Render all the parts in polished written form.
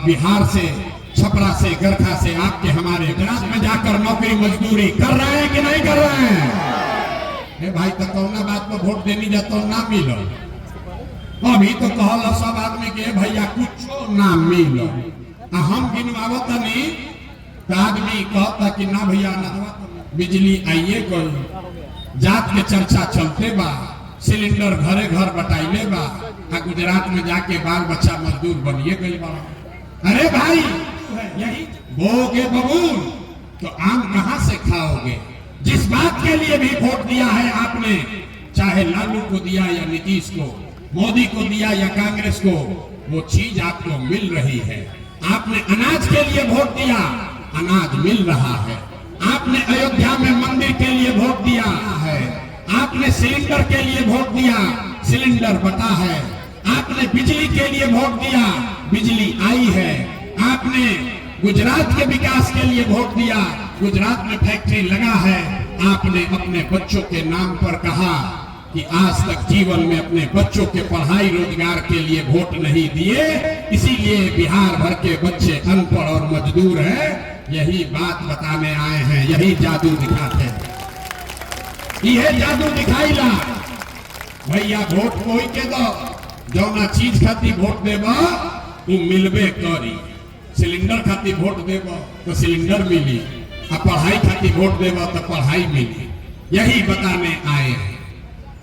बिहार से, छपरा से, गरखा से आपके हमारे गुजरात में जाकर नौकरी मजदूरी कर रहे हैं कि नहीं कर रहे हैं? भाई तो कौना बात पर वोट देनी जाता ना मिलो। अभी तो कहल सब आदमी के भैया कुछ ना मिलो, हम गिनवावत नहीं तो आदमी कहता कि ना भैया ना बिजली आइए कोई जात के चर्चा चलते बा, सिलेंडर घरे घर बटाइले बा, गुजरात में जाके बाल बच्चा मजदूर बनिए गई बा। अरे भाई यही बोगे बबूल तो आम कहां से खाओगे? जिस बात के लिए भी वोट दिया है आपने, चाहे लालू को दिया या नीतीश को, मोदी को दिया या कांग्रेस को, वो चीज आपको मिल रही है। आपने अनाज के लिए वोट दिया, अनाज मिल रहा है। आपने अयोध्या में मंदिर के लिए वोट दिया है। आपने सिलेंडर के लिए वोट दिया, सिलेंडर बटा है। आपने बिजली के लिए वोट दिया, बिजली आई है। आपने गुजरात के विकास के लिए वोट दिया, गुजरात में फैक्ट्री लगा है। आपने अपने बच्चों के नाम पर कहा कि आज तक जीवन में अपने बच्चों के पढ़ाई रोजगार के लिए वोट नहीं दिए, इसीलिए बिहार भर के बच्चे अनपढ़ और मजदूर हैं। यही बात बताने आए हैं, यही जादू दिखाते हैं, यह जादू दिखाई ला। भैया वोट कोई के दो, जौना चीज खाती वोट देबा तू मिलबे करी। सिलेंडर खाती वोट देबा तो सिलेंडर मिली, अब पढ़ाई खाती वोट देबा तो पढ़ाई मिली। यही बताने आए हैं।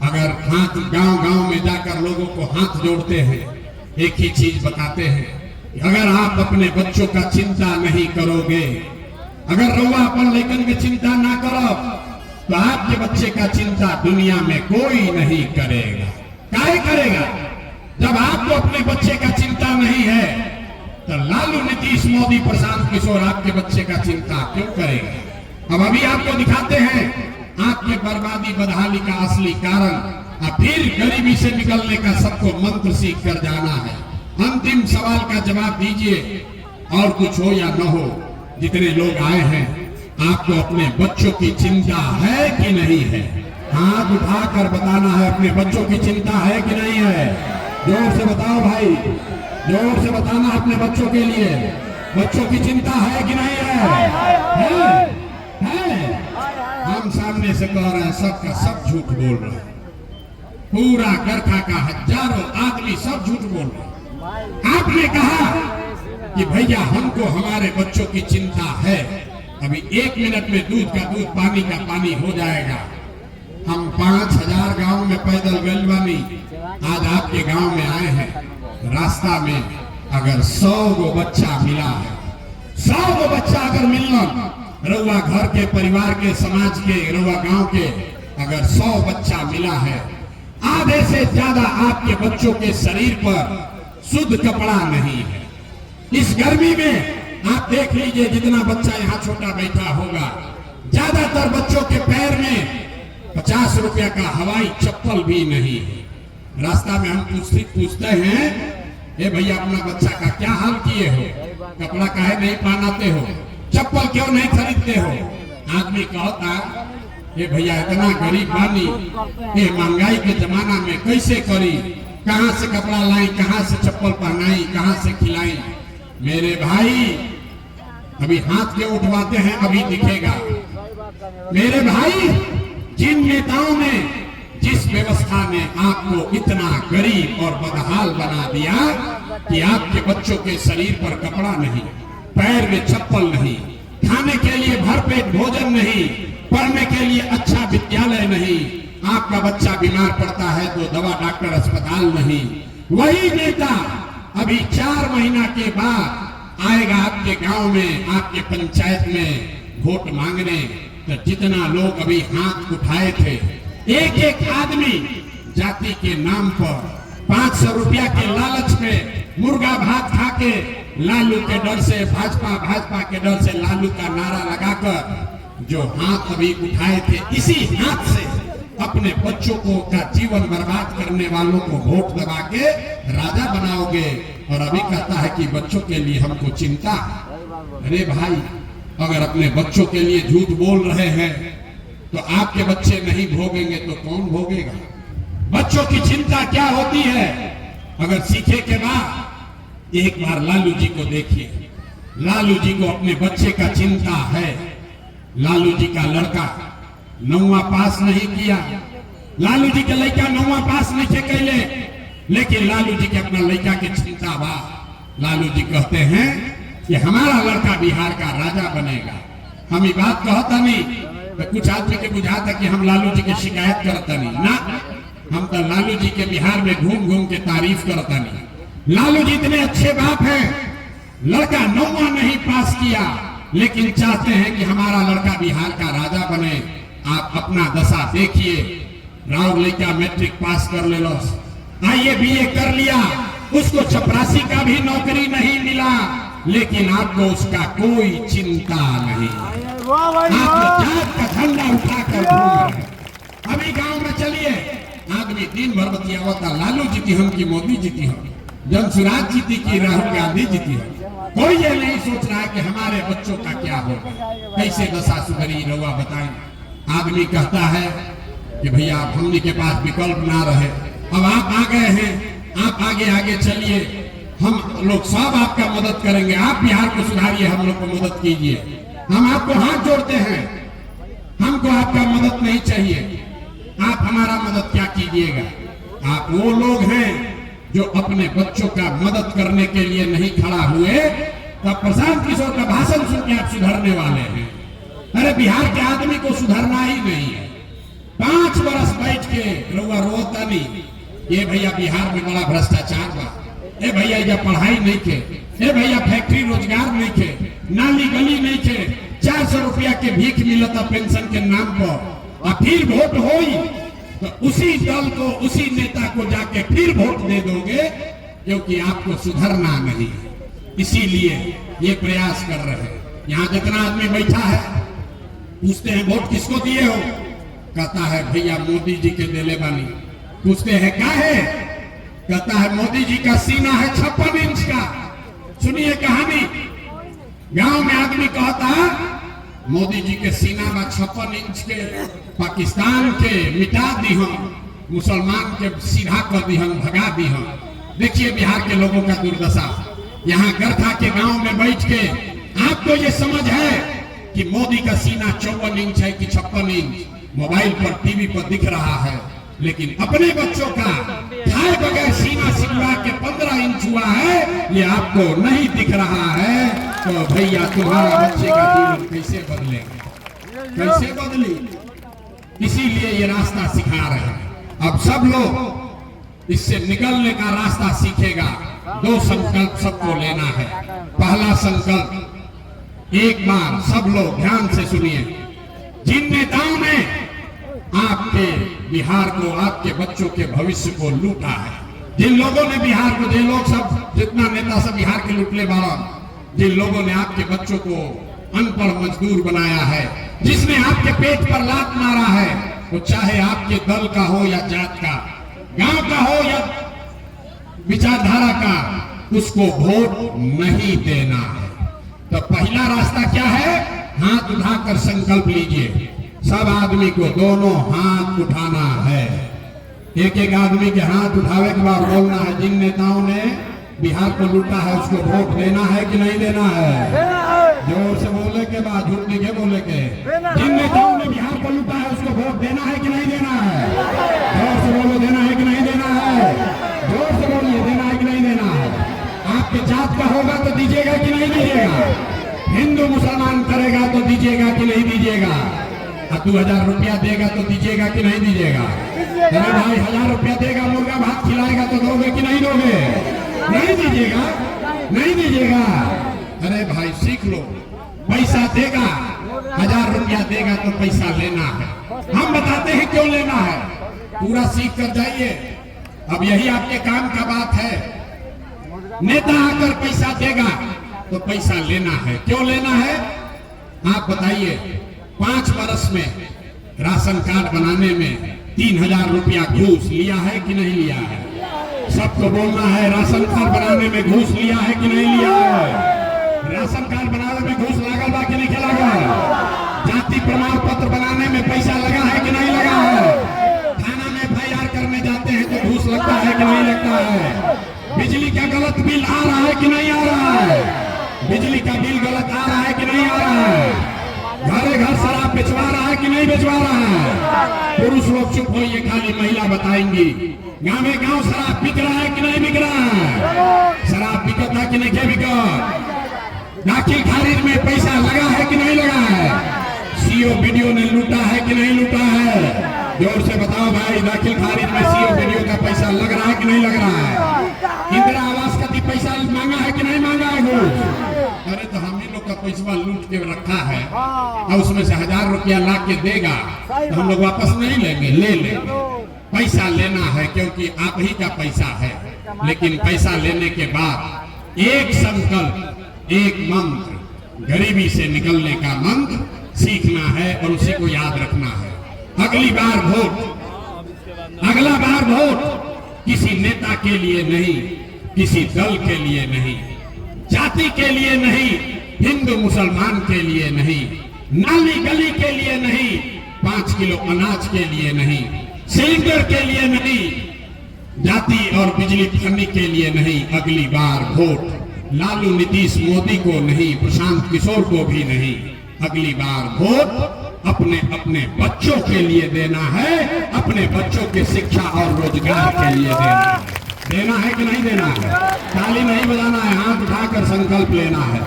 अगर हाथ गांव-गांव में जाकर लोगों को हाथ जोड़ते हैं, एक ही चीज बताते हैं, अगर आप अपने बच्चों का चिंता नहीं करोगे, अगर रउआ अपन लेकिन की चिंता ना करो तो आपके बच्चे का चिंता दुनिया में कोई नहीं करेगा। काहे करेगा? जब आपको अपने बच्चे का चिंता नहीं है तो लालू, नीतीश, मोदी, प्रशांत किशोर आपके बच्चे का चिंता क्यों करेगा? अब अभी आपको दिखाते हैं आपके बर्बादी बदहाली का असली कारण। अब फिर गरीबी से निकलने का सबको मंत्र सीख कर जाना है। अंतिम सवाल का जवाब दीजिए, और कुछ हो या न हो, जितने लोग आए हैं, आपको अपने बच्चों की चिंता है कि नहीं है? हाथ उठाकर बताना है, अपने बच्चों की चिंता है कि नहीं है? जोर से बताओ भाई, जोर से बताना अपने बच्चों के लिए, बच्चों की चिंता है कि नहीं है? हम सामने से कह रहे हैं, सबका सब झूठ बोल रहे हैं। पूरा गरखा का हजारों आदमी सब झूठ बोल रहे हैं। आपने कहा कि भैया हमको हमारे बच्चों की चिंता है, अभी 1 मिनट में दूध का दूध, पानी का पानी हो जाएगा। हम 5000 गांव में पैदल गए बानी, आज आपके गांव में आए हैं। रास्ता में अगर 100 गो बच्चा मिला है, 100 गो बच्चा अगर मिलना, रउआ घर के, परिवार के, समाज के, रउआ गांव के अगर 100 बच्चा मिला है, आधे से ज्यादा आपके बच्चों के शरीर पर शुद्ध कपड़ा नहीं है। इस गर्मी में आप देख लीजिए, जितना बच्चा यहाँ छोटा बैठा होगा, ज्यादातर बच्चों के पैर में 50 रुपया का हवाई चप्पल भी नहीं है। रास्ता में हम पूछते हैं, ए भैया अपना बच्चा का क्या हाल किए हो? कपड़ा काहे नहीं पहनाते हो? चप्पल क्यों नहीं खरीदते हो? आदमी कहता, ये भैया इतना गरीब बानी, ये महंगाई के जमाना में कैसे करी, कहां से कपड़ा लाई, कहां से चप्पल पहनाई, कहां से खिलाई? मेरे भाई अभी हाथ के उठवाते हैं, अभी दिखेगा। मेरे भाई, जिन नेताओं ने, जिस व्यवस्था ने आपको इतना गरीब और बदहाल बना दिया कि आपके बच्चों के शरीर पर कपड़ा नहीं, पैर में चप्पल नहीं, खाने के लिए भरपेट भोजन नहीं, पढ़ने के लिए अच्छा विद्यालय नहीं, आपका बच्चा बीमार पड़ता है तो दवा डॉक्टर अस्पताल नहीं, वही नेता अभी 4 महीना के बाद आएगा आपके गांव में, आपके पंचायत में वोट मांगने। तो जितना लोग अभी हाथ उठाए थे, एक एक आदमी जाति के नाम पर 500 रुपया के लालच में मुर्गा भात खा के, लालू के डर से, भाजपा के डर से लालू का नारा लगाकर जो हाथ अभी उठाए थे, इसी हाथ से अपने बच्चों को का जीवन बर्बाद करने वालों को वोट दबा के राजा बनाओगे। और अभी कहता है कि बच्चों के लिए हमको चिंता। अरे भाई, अगर अपने बच्चों के लिए झूठ बोल रहे हैं तो आपके बच्चे नहीं भोगेंगे तो कौन भोगेगा? बच्चों की चिंता क्या होती है? अगर सीखे के बाद एक बार लालू जी को देखिए, लालू जी को अपने बच्चे का चिंता है। लालू जी का लड़का 9वां पास नहीं किया, लालू जी के लड़का 9वां पास नहीं कैले, लेकिन लालू जी के अपना लड़का के चिंता बा। लालू जी कहते हैं कि हमारा लड़का बिहार का राजा बनेगा। हम ये बात कहता नहीं तो कुछ आदमी के बुझाता कि हम लालू जी की शिकायत करता नहीं ना, हम तो लालू जी के बिहार में घूम घूम के तारीफ करता नहीं। लालू जी इतने अच्छे बाप हैं, लड़का 9वां नहीं पास किया लेकिन चाहते हैं कि हमारा लड़का बिहार का राजा बने। आप अपना दशा देखिए, राव लड़का मैट्रिक पास कर ले लो, आईए बीए कर लिया, उसको चपरासी का भी नौकरी नहीं मिला, लेकिन आपको उसका कोई चिंता नहीं। आप जात का झंडा उठाकर घूम रहे। अभी गांव में चलिए, आदमी दिन भर बतियावता लालू जीती हम की मोदी जीती हम, जनसुराज जीती की राहुल गांधी जीती हम। कोई ये नहीं सोच रहा है कि हमारे बच्चों का क्या होगा, कैसे दशा सुधरी रहुआ बताएं। आदमी कहता है कि भैया हमने के पास विकल्प ना रहे, अब आप आ गए हैं, आप आगे आगे चलिए, हम लोग सब आपका मदद करेंगे, आप बिहार को सुधारिए, हम लोग को मदद कीजिए, हम आपको हाथ जोड़ते हैं, हमको आपका मदद नहीं चाहिए, आप हमारा मदद क्या कीजिएगा। आप वो लोग हैं जो अपने बच्चों का मदद करने के लिए नहीं खड़ा हुए, तो प्रशांत किशोर का भाषण सुन के आप सुधरने वाले हैं। अरे बिहार के आदमी को सुधरना ही नहीं है। 5 बरस बैठ के रउआ रोता नहीं, ये भैया बिहार में बड़ा भ्रष्टाचार बा, ए भैया जब पढ़ाई नहीं थे, ए भैया फैक्ट्री रोजगार नहीं थे, नाली गली नहीं थे, 400 रुपया के भीख मिलता पेंशन के नाम पर, और फिर वोट होई तो उसी दल को, उसी नेता को जाके फिर वोट दे दोगे, क्योंकि आपको सुधरना नहीं। इसीलिए ये प्रयास कर रहे हैं। यहाँ जितना आदमी बैठा है, पूछते हैं वोट किसको दिए हो, कहता है भैया मोदी जी के देले बानी। पूछते हैं क्या है, कहता है मोदी जी का सीना है 56 इंच का। सुनिए कहानी, गांव में आदमी कहता मोदी जी के सीना में 56 इंच के, पाकिस्तान के मिटा दी हम, मुसलमान के सीधा कर दी हम, भगा दी हम। देखिए बिहार के लोगों का दुर्दशा। यहाँ गरखा के गांव में बैठ के आपको ये समझ है कि मोदी का सीना 54 इंच है कि 56 इंच, मोबाइल पर टीवी पर दिख रहा है, लेकिन अपने बच्चों का खाए बगैर सीना सिलवा के 15 इंच हुआ है, ये आपको नहीं दिख रहा है। तो भैया तुम्हारा बच्चे का जीवन कैसे बदलेगा, कैसे बदली। इसीलिए ये रास्ता सिखा रहे हैं। अब सब लोग इससे निकलने का रास्ता सीखेगा। 2 संकल्प सबको लेना है। पहला संकल्प, एक बार सब लोग ध्यान से सुनिए, जिन नेताओं ने आपके बिहार को, आपके बच्चों के भविष्य को लूटा है, जिन लोगों ने बिहार को, जिन लोग सब, जितना नेता सब बिहार के लुटले वाला, जिन लोगों ने आपके बच्चों को अनपढ़ मजदूर बनाया है, जिसने आपके पेट पर लात मारा है, वो चाहे आपके दल का हो या जात का, गांव का हो या विचारधारा का, उसको वोट नहीं देना है। तो पहला रास्ता क्या है, हाथ उठाकर संकल्प लीजिए। सब आदमी को दोनों हाथ उठाना है। एक एक आदमी के हाथ उठावे के बाद बोलना है, जिन नेताओं ने बिहार को लूटा है उसको वोट देना है कि नहीं देना है। जोर से बोले के बाद, झूठ नहीं बोले के। जिन नेताओं ने बिहार को लूटा है उसको वोट देना है कि नहीं देना है। जोर से बोलो, देना है कि नहीं देना है। जोर से बोलिए, देना है कि नहीं देना है। आपके जात का होगा तो दीजिएगा कि नहीं दीजिएगा। हिंदू मुसलमान करेगा तो दीजिएगा कि नहीं दीजिएगा। 2000 रुपया देगा तो दीजिएगा कि नहीं दीजिएगा। अरे भाई 1000 रुपया देगा, मुर्गा भात खिलाएगा तो दोगे कि नहीं दोगे। नहीं दीजिएगा, नहीं दीजिएगा। अरे भाई सीख लो, पैसा देगा, 1000 रुपया देगा तो पैसा लेना है। हम बताते हैं क्यों लेना है, पूरा सीख कर जाइए। अब यही आपके काम का बात है। नेता आकर पैसा देगा तो पैसा लेना है। क्यों लेना है आप बताइए। 5 वर्ष में राशन कार्ड बनाने में 3000 रुपया घूस लिया है कि नहीं लिया है। सबको बोलना है, राशन कार्ड बनाने में घूस लिया है कि नहीं लिया है। राशन कार्ड बनाने में घूस लगा बा कि नहीं लगा। जाति प्रमाण पत्र बनाने में पैसा लगा है कि नहीं लगा है। थाना में FIR करने जाते हैं तो घूस लगता है कि नहीं लगता है। बिजली का गलत बिल आ रहा है कि नहीं आ रहा है? बिजली का बिल गलत आ रहा है कि नहीं आ रहा है? घरे घर शराब बेचवा रहा है कि नहीं बेचवा रहा है? पुरुष लोग चुप हो, ये खाली महिला बताएंगी। गाँव में गाँव शराब बिक रहा है कि नहीं बिक रहा है? शराब बिकत है कि नहीं बिकत? दाखिल खारिज में पैसा लगा है कि नहीं लगा है? सीओ वीडियो ने लूटा है कि नहीं लूटा है? जोर से बताओ भाई, दाखिल खारिज में सीओ वीडियो का पैसा लग रहा है कि नहीं लग रहा है? इंदिरा आवास का भी पैसा मांगा है कि नहीं मांगा है घूस? अरे तो हम ही लोग का पैसा लूट के रखा है और उसमें से 1000 रुपया ला के देगा तो हम लोग वापस नहीं लेंगे? ले लेंगे। पैसा लेना है क्योंकि आप ही का पैसा है, लेकिन पैसा लेने के बाद एक संकल्प, एक मंत्र, गरीबी से निकलने का मंत्र सीखना है और उसी को याद रखना है। अगली बार वोट, अगला बार वोट किसी नेता के लिए नहीं, किसी दल के लिए नहीं, जाति के लिए नहीं, हिंदू मुसलमान के लिए नहीं, नाली गली के लिए नहीं, 5 किलो अनाज के लिए नहीं, सिलेंडर के लिए नहीं, जाति और बिजली फरने के लिए नहीं। अगली बार वोट लालू नीतीश मोदी को नहीं, प्रशांत किशोर को भी नहीं। अगली बार वोट अपने अपने बच्चों के लिए देना है, अपने बच्चों के शिक्षा और रोजगार के लिए देना है। देना है कि नहीं देना है? ताली नहीं बजाना है, हाथ उठाकर संकल्प लेना है।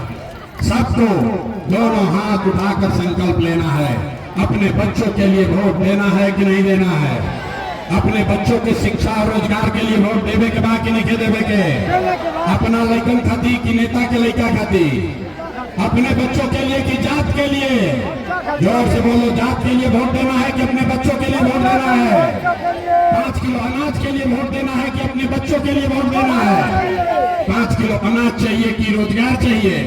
सबको दोनों हाथ उठाकर संकल्प लेना है। अपने बच्चों के लिए वोट देना है कि नहीं देना है? अपने बच्चों के शिक्षा और रोजगार के लिए वोट देवे के बाद कि नहीं देवे के? अपना लड़कन खाती कि नेता के लड़का खाती? अपने बच्चों के लिए कि जात के लिए? जोर से बोलो, जात के लिए वोट देना है कि अपने बच्चों के लिए वोट देना है? 5 किलो अनाज के लिए वोट देना है कि अपने बच्चों के लिए वोट देना है? 5 किलो अनाज चाहिए कि रोजगार चाहिए?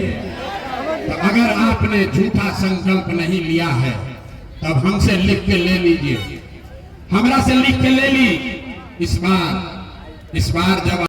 तो अगर आपने झूठा संकल्प नहीं लिया है तब हमसे लिख के ले लीजिए, हमरा से लिख के ले ली। इस बार जब